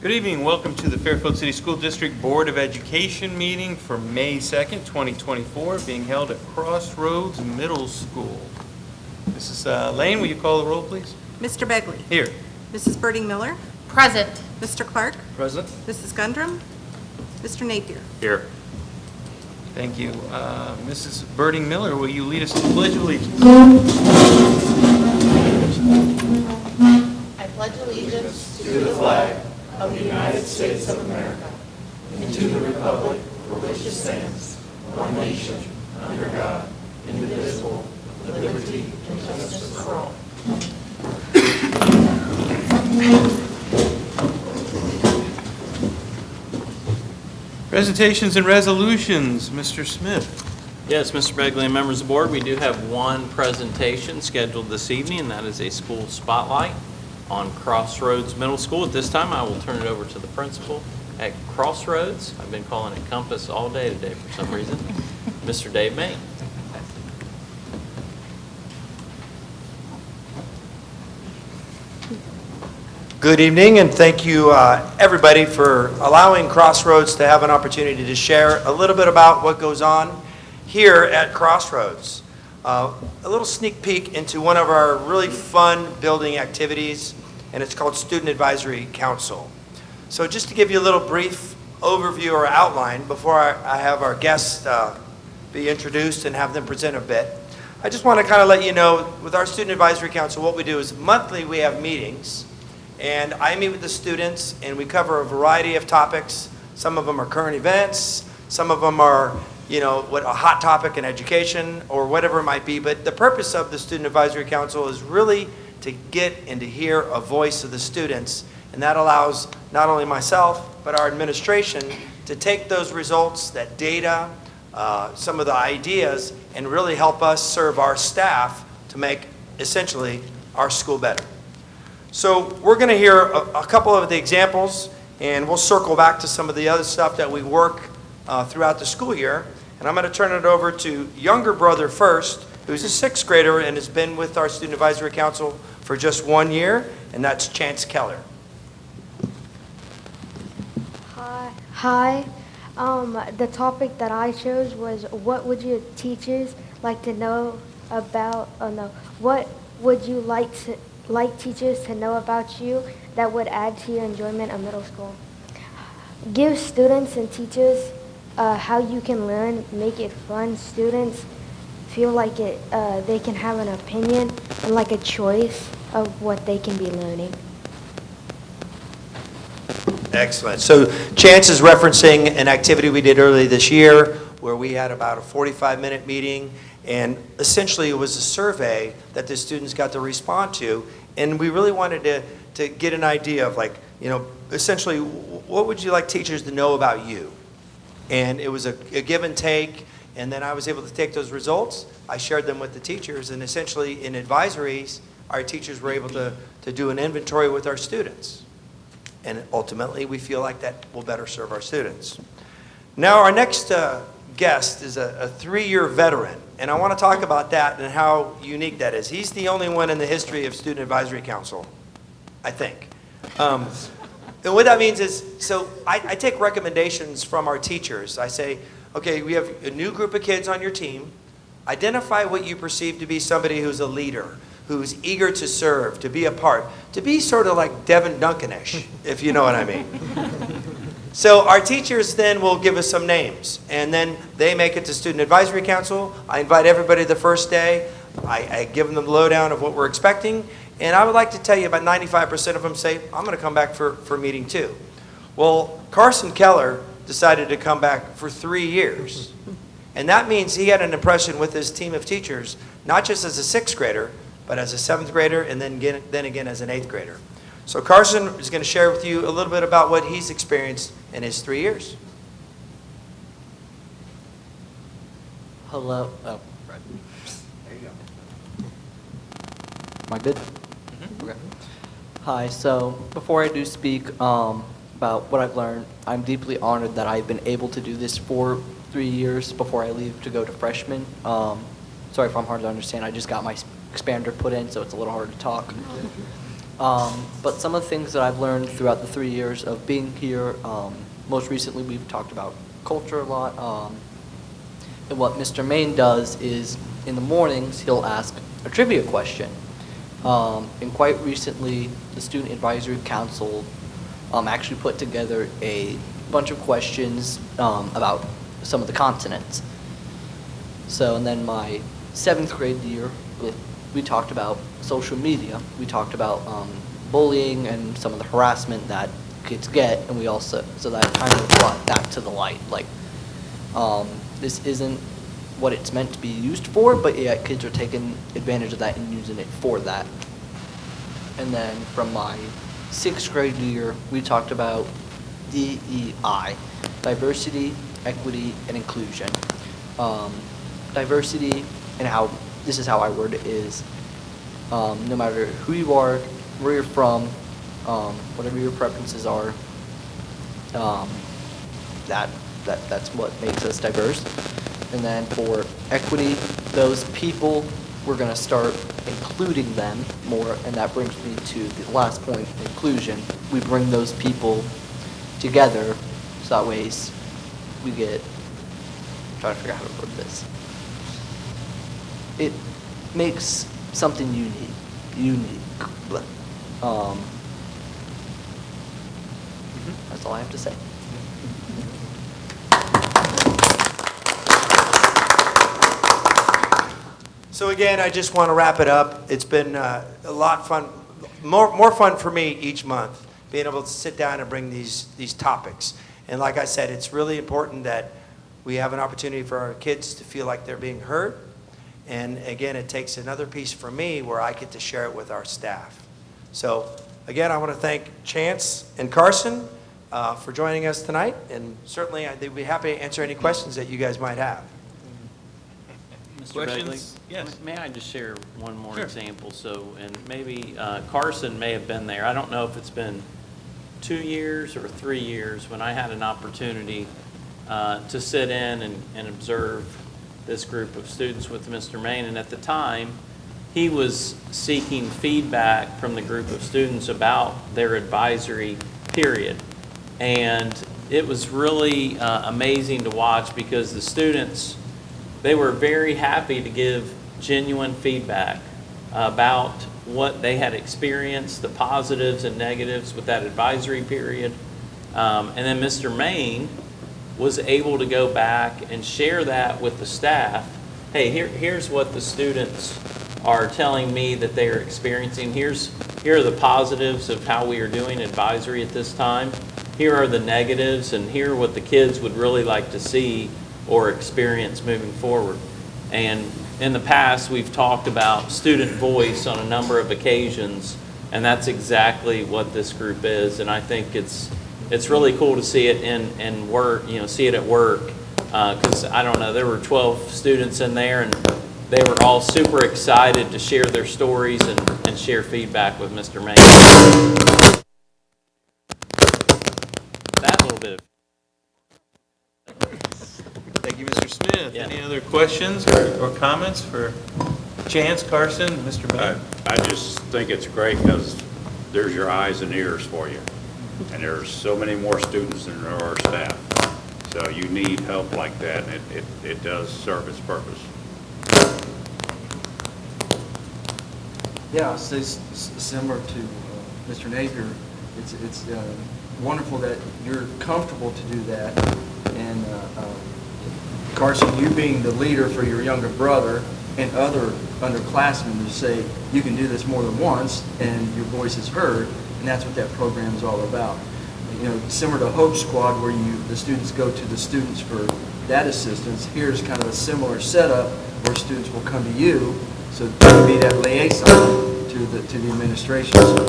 Good evening. Welcome to the Fairfield City School District Board of Education meeting for May 2nd, 2024, being held at Crossroads Middle School. Mrs. Lane, will you call the roll, please? Mr. Begley. Here. Mrs. Birding Miller. Present. Mr. Clark. Present. Mrs. Gundrum. Mr. Napier. Here. Thank you. Mrs. Birding Miller, will you lead us to the Pledge of Allegiance? I pledge allegiance to the flag of the United States of America and to the republic for which it stands, one nation, under God, indivisible, with liberty and justice for all. Presentations and resolutions. Mr. Smith. Yes, Mr. Begley and members of the board, we do have one presentation scheduled this evening, and that is a school spotlight on Crossroads Middle School. At this time, I will turn it over to the principal at Crossroads. I've been calling it Compass all day today for some reason. Mr. Dave May. Good evening, and thank you everybody for allowing Crossroads to have an opportunity to share a little bit about what goes on here at Crossroads. A little sneak peek into one of our really fun building activities, and it's called Student Advisory Council. So just to give you a little brief overview or outline before I have our guests be introduced and have them present a bit, I just want to kind of let you know with our Student Advisory Council what we do is monthly we have meetings, and I meet with the students and we cover a variety of topics. Some of them are current events, some of them are what a hot topic in education or whatever it might be. But the purpose of the Student Advisory Council is really to get and to hear a voice of the students. And that allows not only myself, but our administration to take those results, that data, some of the ideas, and really help us serve our staff to make essentially our school better. So we're going to hear a couple of the examples, and we'll circle back to some of the other stuff that we work throughout the school year. And I'm going to turn it over to younger brother first, who's a sixth grader and has been with our Student Advisory Council for just 1 year, and that's Chance Keller. Hi. The topic that I chose was what would your teachers like to know about, what would you like teachers to know about you that would add to your enjoyment of middle school? Give students and teachers how you can learn, make it fun. Students feel like they can have an opinion and like a choice of what they can be learning. Excellent. So Chance is referencing an activity we did earlier this year where we had about a 45-minute meeting, and essentially it was a survey that the students got to respond to, and we really wanted to get an idea of essentially what would you like teachers to know about you? And it was a give and take, and then I was able to take those results, I shared them with the teachers, and essentially in advisories, our teachers were able to do an inventory with our students. And ultimately, we feel like that will better serve our students. Now, our next guest is a 3-year veteran, and I want to talk about that and how unique that is. He's the only one in the history of Student Advisory Council, I think. And what that means is, so I take recommendations from our teachers. I say, okay, we have a new group of kids on your team. Identify what you perceive to be somebody who's a leader, who's eager to serve, to be a part, to be sort of like Devin Duncan-ish, if you know what I mean. So our teachers then will give us some names, and then they make it to Student Advisory Council. I invite everybody the first day. I give them the lowdown of what we're expecting, and I would like to tell you about 95% of them say, I'm going to come back for meeting 2. Well, Carson Keller decided to come back for 3 years, and that means he had an impression with his team of teachers, not just as a 6th grader, but as a 7th grader, and then again as an 8th grader. So Carson is going to share with you a little bit about what he's experienced in his 3 years. Hello. Oh, right. There you go. Am I good? Mm-hmm. Okay. Hi. So before I do speak about what I've learned, I'm deeply honored that I've been able to do this for 3 years before I leave to go to freshman. Sorry if I'm hard to understand. I just got my expander put in, so it's a little hard to talk. But some of the things that I've learned throughout the 3 years of being here, most recently we've talked about culture a lot. And what Mr. Main does is in the mornings he'll ask a trivia question. And quite recently the Student Advisory Council actually put together a bunch of questions about some of the continents. So, and then my 7th grade year, we talked about social media. We talked about bullying and some of the harassment that kids get, and we also, so that kind of brought that to the light. Like, this isn't what it's meant to be used for, but yeah, kids are taking advantage of that and using it for that. And then from my 6th grade year, we talked about DEI, diversity, equity, and inclusion. Diversity and how, this is how I word it, is no matter who you are, where you're from, whatever your preferences are, that's what makes us diverse. And then for equity, those people, we're going to start including them more, and that brings me to the last point, inclusion. We bring those people together, so that way we get, I'm trying to figure out how to word this. It makes something unique. That's all I have to say. So again, I just want to wrap it up. It's been a lot fun, more fun for me each month, being able to sit down and bring these topics. And like I said, it's really important that we have an opportunity for our kids to feel like they're being heard. And again, it takes another piece for me where I get to share it with our staff. So again, I want to thank Chance and Carson for joining us tonight. And certainly, they'd be happy to answer any questions that you guys might have. Mr. Questions? Begley? Yes. May I just share one more Sure. example? So, and maybe Carson may have been there. I don't know if it's been 2 years or 3 years when I had an opportunity to sit in and observe this group of students with Mr. Main. And at the time, he was seeking feedback from the group of students about their advisory period. And it was really amazing to watch because the students, they were very happy to give genuine feedback about what they had experienced, the positives and negatives with that advisory period. And then Mr. Main was able to go back and share that with the staff. Hey, here's what the students are telling me that they are experiencing. Here are the positives of how we are doing advisory at this time. Here are the negatives, and here are what the kids would really like to see or experience moving forward. And in the past, we've talked about student voice on a number of occasions, and that's exactly what this group is. And I think it's really cool to see it in work, see it at work, because I don't know, there were 12 students in there, and they were all super excited to share their stories and share feedback with Mr. Main. That little bit of Thank you, Mr. Smith. Yeah. Any other questions or comments for Chance, Carson, Mr. Main? I just think it's great because there's your eyes and ears for you. And there's so many more students than there are staff. So you need help like that, and it does serve its purpose. Yeah, so similar to Mr. Napier, it's wonderful that you're comfortable to do that. And Carson, you being the leader for your younger brother and other underclassmen to say you can do this more than once and your voice is heard, and that's what that program is all about. Similar to Hope Squad, where the students go to the students for that assistance, here's kind of a similar setup where students will come to you, so you can be that liaison to the administration. So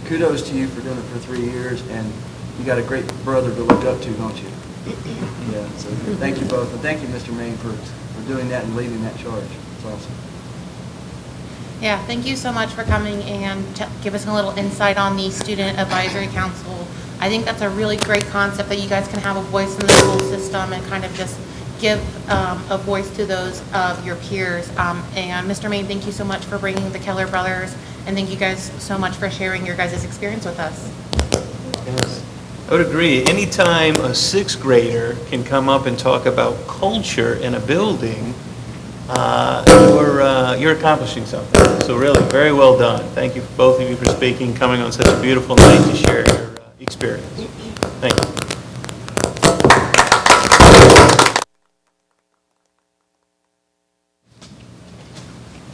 kudos to you for doing it for 3 years, and you got a great brother to look up to, don't you? Yeah, so thank you both, and thank you, Mr. Main, for doing that and leading that charge. It's awesome. Yeah, thank you so much for coming and give us a little insight on the Student Advisory Council. I think that's a really great concept that you guys can have a voice in the school system and kind of just give a voice to those of your peers. And Mr. Main, thank you so much for bringing the Keller brothers And thank you guys so much for sharing your guys' experience with us. Yes. I would agree. Anytime a sixth grader can come up and talk about culture in a building, you're accomplishing something. So really, very well done. Thank you, both of you, for speaking, coming on such a beautiful night to share your experience. Thank you.